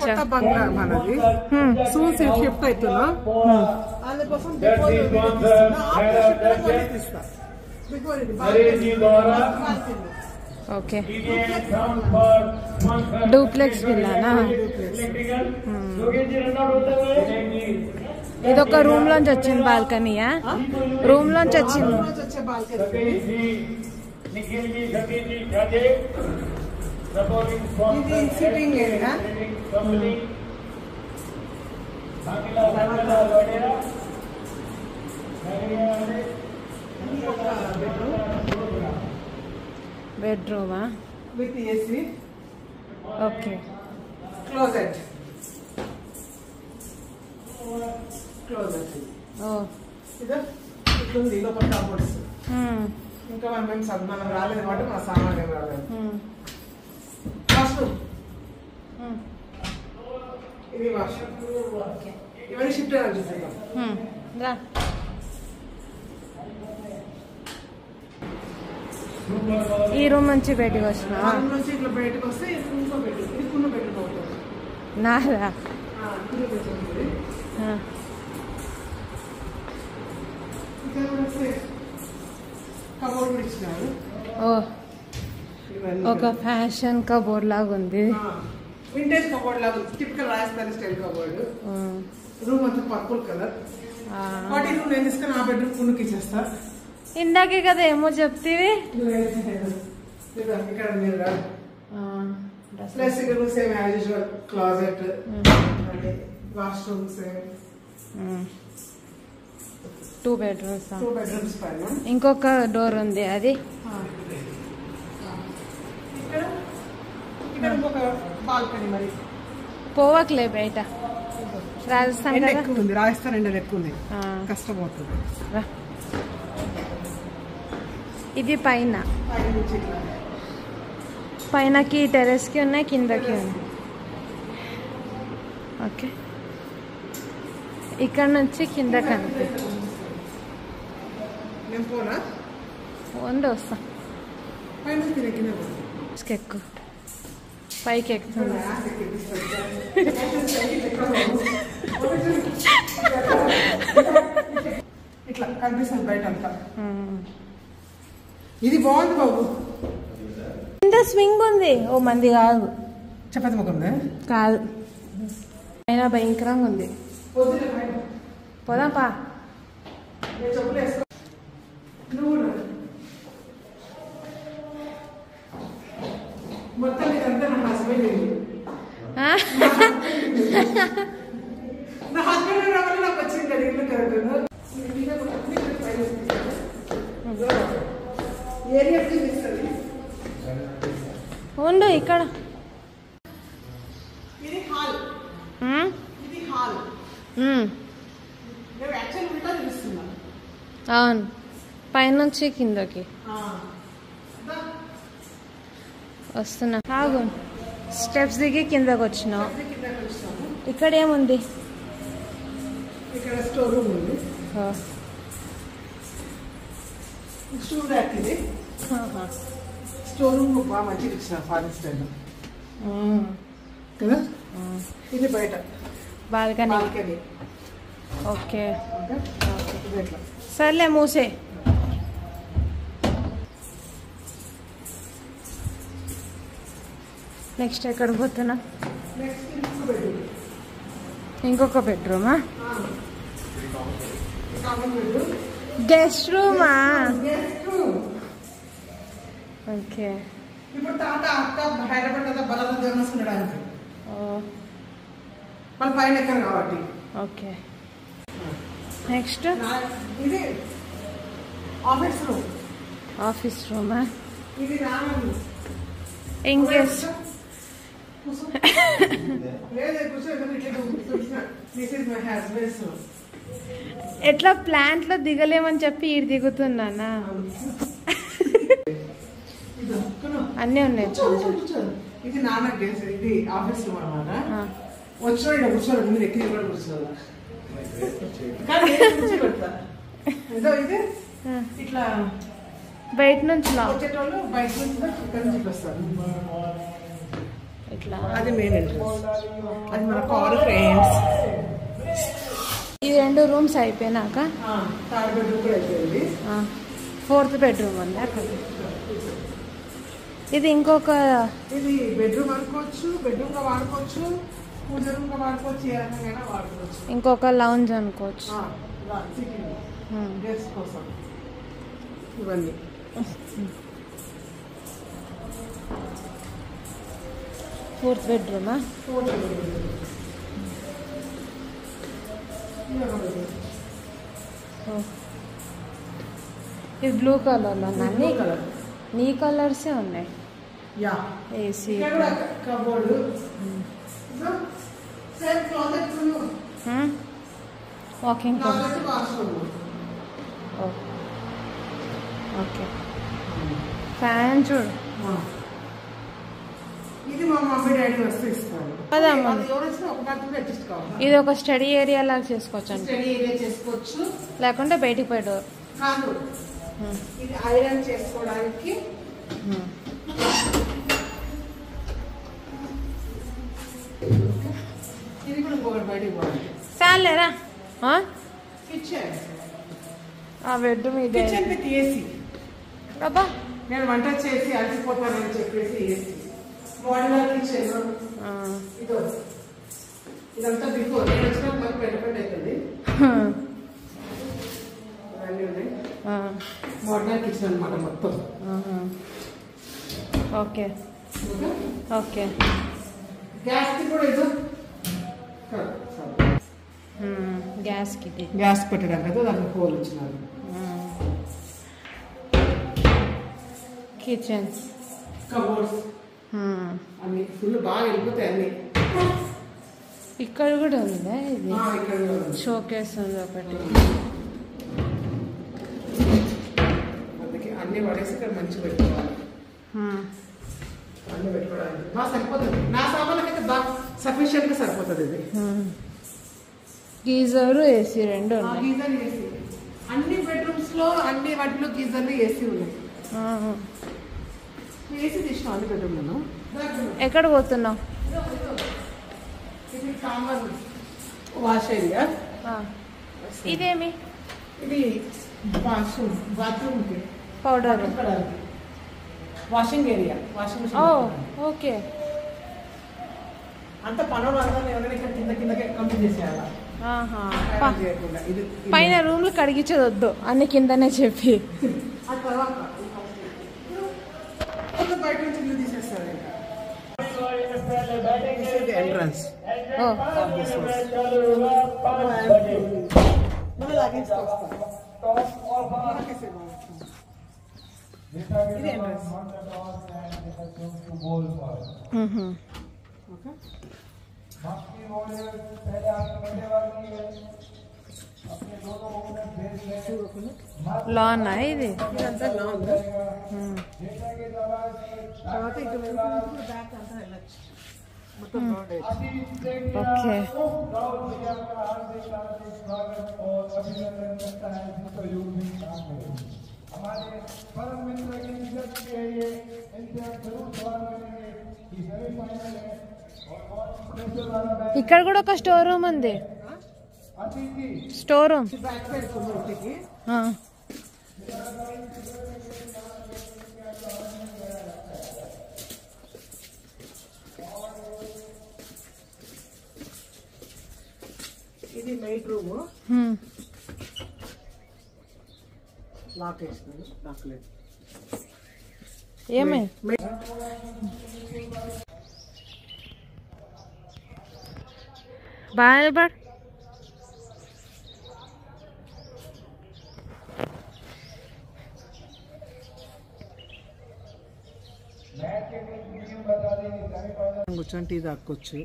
కొత్త బంగ్లా మనది soon shift అవుతున్నా అందుకోసం ఓకే డూప్లెక్స్ విల్లానా ఇదొక రూమ్ లోంచి వచ్చింది బాల్కనీయా రూమ్ లోంచి వచ్చింది ఇది సిట్టింగ్ ఏరియా బెడ్రూమా విత్ ఏసీ ఓకే క్లోజెట్ ఓ ఇదా ఇట్లుంది లోపల కాంపౌండ్స్ ఇంకా మనం రాలేదు కాబట్టి మన సామాన్యం రాలేదు వాష్రూమ్ ఇది వాష్రూమ్ ఇవన్నీ షిఫ్ట్ చూస్తున్నాం ఈ రూమ్ నుంచి బయటకు వచ్చిన నుంచి ఇట్లా బయటకు వస్తే ఇంకో బెడ్ ఇది కున్న బెడ్ అవుతుంది నాదా కబోర్డ్ ఇచ్చినారు ఓ ఒక ఫ్యాషన్ కబోర్డ్ లాగా ఉంది వింటేజ్ కబోర్డ్ లాగా typical Rajasthani style cupboard room అంతా పర్పుల్ కలర్ వాటి రూమ్ నేను తీసుకుని ఆ బెడ్రూమ్ కున్నుకి ఇచ్చేస్తా ఇందాకే కదా ఏమో చెప్తీవి ఇక్కడ ప్లస్ ఇక్కడ same as usual closet washroom same 2 bedrooms పైన ఇంకొక డోర్ ఉంది అది ఇక్కడ ఇంకొక బాల్కనీ మరి పోవట్లే బయట రాజస్థాన్ ఎక్కువ ఉంది రాజస్థాన్ ఎండ ఎక్కువ ఉంది కష్టమవుతుంది ఇది పైనకి టెరెస్ కి ఉన్నాయి కిందకి ఉంది ఓకే ఇక్కడ నుంచి కింద కనిపి వస్తా ఎక్కు పైకి ఎక్కుతుంది ఇట్లా కనిపిస్తుంది బయట అంతా ఇది బాగుంది బాబు ఇంత స్వింగ్ ఉంది ఓ మంది కాదు చపాతి ముఖం కాదు అయినా భయంకరంగా ఉంది పోదాంపా మొత్తం ఇదంతా నా హస్బెండ్ నా హస్బెండ్ రావాలి నాకు వచ్చింది ఇల్లు కరెక్ట్ ఏరియా తీస్తుంది ఉండు ఇక్కడ ఇది హాల్ ఇది హాల్ నేను యాక్చువల్ విండో చూపిస్తున్నా అవును పైనుంచి కిందకి వస్తున్నా ఆగు స్టెప్స్ దిగి కిందకి వచ్చినావు ఇక్కడ ఏముంది ఇక్కడ స్టోర్ రూమ్ ఉంది స్టోర్ ర్యాక్ ఇది స్టోర్ రూమ్ బాగా మంచిగా ఇచ్చిన ఫారెన్ స్టైల్ కదా ఇది బయట బాల్కనీ ఓకే సర్లే మూసే నెక్స్ట్ ఎక్కడికి పోతున్నా ఇంకొక బెడ్రూమా గెస్ట్ రూమా ఓకే ఇప్పుడు తాత అక్క హైదరాబాద్ బలంగా దేవనడానికి మన పైన ఎక్కడ కాబట్టి ఓకే నెక్స్ట్ ఇది ఆఫీస్ రూమా ఇది ఇంకేస్ ఎట్లా ప్లాంట్ లో దిగలేమని చెప్పి ఈడు దిగుతున్నానా అన్నీ ఉన్నాయి ఇది నాన్న ఇది ఆఫీస్ రూమ్ అనమాట వచ్చాడు కూర్చోరు మీరు ఎక్కి కూడా కూర్చోరు కానీ ఇది ఇట్లా బయట నుంచి వచ్చేటోళ్ళు బయట నుంచి ఇక్కడ నుంచి వస్తారు. ఇట్లా అది మెయిన్ ఎంట్రన్స్. అది మన కార్ ఫ్రెండ్స్. ఈ 2 రూమ్స్ అయిపోయినాక 3rd బెడ్రూమ్ కూడా అయిపోయింది. 4th బెడ్రూమ్ ఉంది అక్కడ. ఇది ఇంకొక ఇది బెడ్రూమ్ అనుకోవచ్చు, బెడ్రూమ్ గా వాడుకోవచ్చు, పూజ రూమ్ గా వాడుకోవచ్చు, ఏ రకంగా వాడుకోవచ్చు. ఇంకొక లౌంజ్ అనుకోవచ్చు. గెస్ట్ కోసం ఇవన్నీ. 4th బెడ్రూమా? ఇది బ్లూ కలర్ అన్నీ నీ కలర్సే ఉన్నాయి. AC cupboard walking okay. Fan చూడు. ఇది మా మమ్మీ డాడీ వస్తే ఇస్తారు. ఇది ఒక స్టడీ ఏరియా లాగా చేసుకోవచ్చు అండి. స్టడీ ఏరియా చేసుకోవచ్చు, లేకుంటే బయటికి పోయి డోర్ కాదు. ఇది ఐరన్ చేసుకోవడానికి. ఇది కూడా ఇంకొకటి బయటికి పోవాలి. చాలేరా కిచెన్. ఆ బెడ్రూమ్ ఇదే. Kitchen with AC. అబ్బా నేను వంట చేసి అలసిపోతానని చెప్పేసి ఏసీ. Model kitchen. ఇదో ఇదంతా బిఫోర్ నేను వచ్చిన మాకు పెళ్ళిపెట్టి అవుతుంది. ఇవన్నీ ఉన్నాయి. మోడల్ కిచెన్ అనమాట మొత్తం. Okay okay. గ్యాస్ కి కూడా ఇదో గ్యాస్ కి గ్యాస్ పెట్టడానికి కదా దానికి హోల్ ఇచ్చినారు. కిచెన్ కబోర్డ్స్ అన్ని ఫుల్ బాగా వెళ్ళిపోతాయి అన్ని. ఇక్కడ కూడా ఉందా? ఇది ఇక్కడ షోకేస్ ఉంది ఒకటి. అందుకే అన్ని పడేసి ఇక్కడ మంచిగా పెట్టుకోవాలి. అన్ని పెట్టుకోవడానికి బాగా సరిపోతుంది. నా సామాన్లకైతే బాగా సఫిషియెంట్ గా సరిపోతుంది. ఇది గీజర్ ఏసీ 2 ఉన్నాయి. గీజర్ ఏసీ అన్ని బెడ్రూమ్స్ లో అన్ని వాటిలో గీజర్లు ఏసీ ఉన్నాయి. ఏసీ తీసినాం అన్ని బెడ్రూమ్ లో. ఎక్కడ పోతున్నావు? ఇది కామన్ వాష్ ఏరియా. ఇదేమి? ఇది వాష్రూమ్ బాత్రూమ్ కి పౌడర్ వాషింగ్ ఏరియా. వాషింగ్ ఓ ఓకే. అంత పనులు అందరూ ఎవరైనా ఇక్కడ కింద కిందకే కంప్లీట్ చేసేయాలా? పైన రూమ్లు కడిగించేది వద్దు, అన్ని కిందనే చెప్పి. ఆ తర్వాత బయట నుంచి ఇల్లు తీసేస్తారు. ఎంట్రన్స్. ఇది ఎంట్రన్స్. లాన్ ఇది. ఇదంతా లాన్. తర్వాత ఇటు బ్యాక్ అంతా వెళ్ళచ్చు. మొత్తం ఓకే. ఇక్కడ కూడా ఒక స్టోర్ రూమ్ ఉంది. Store room. ఇది నైట్ రూమ్. లాక్ వేస్తుంది. లాక్ లేదు. ఏమే బాగా నిలబడు. కూర్చొని టీ తాక్కొచ్చు.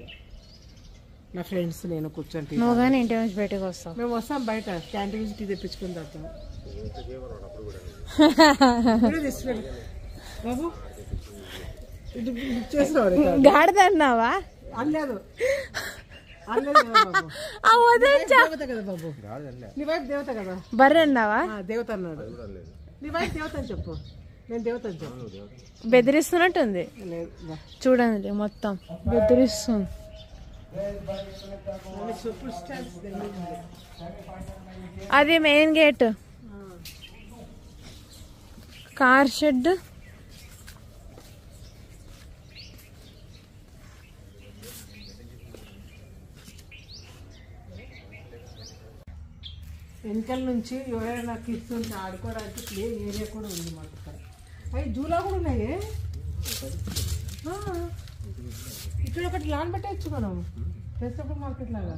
నా ఫ్రెండ్స్ నేను కూర్చొని టీ. నువ్వు కానీ ఇంటి నుంచి బయటకు వస్తావు. మేము వస్తాం బయట క్యాంటీన్ నుంచి టీ తెప్పించుకొని తాగుతాం. బాబు గాడిద అన్నావా? అనలేదు. దేవత కదా బాబు. నీ వైపు దేవత కదా. బర్రె అన్నావా? దేవత అన్నాడు. నీ వైఫ్ దేవతని చెప్పు. నేను దేవతని చెప్పు. బెదిరిస్తున్నట్టుంది చూడండి, మొత్తం బెదిరిస్తుంది. అది మెయిన్ గేట్, కార్ షెడ్. వెనకాల నుంచి ఎవరైనా కిడ్స్ ఉంటే ఆడుకోవడానికి ప్లే ఏరియా కూడా ఉంది మాకు ఇక్కడ. అవి జూలా కూడా ఉన్నాయి. ఇక్కడ ఒకటి లాన్ పెట్టచ్చు మనం, ఫెస్టివల్ మార్కెట్ లాగా.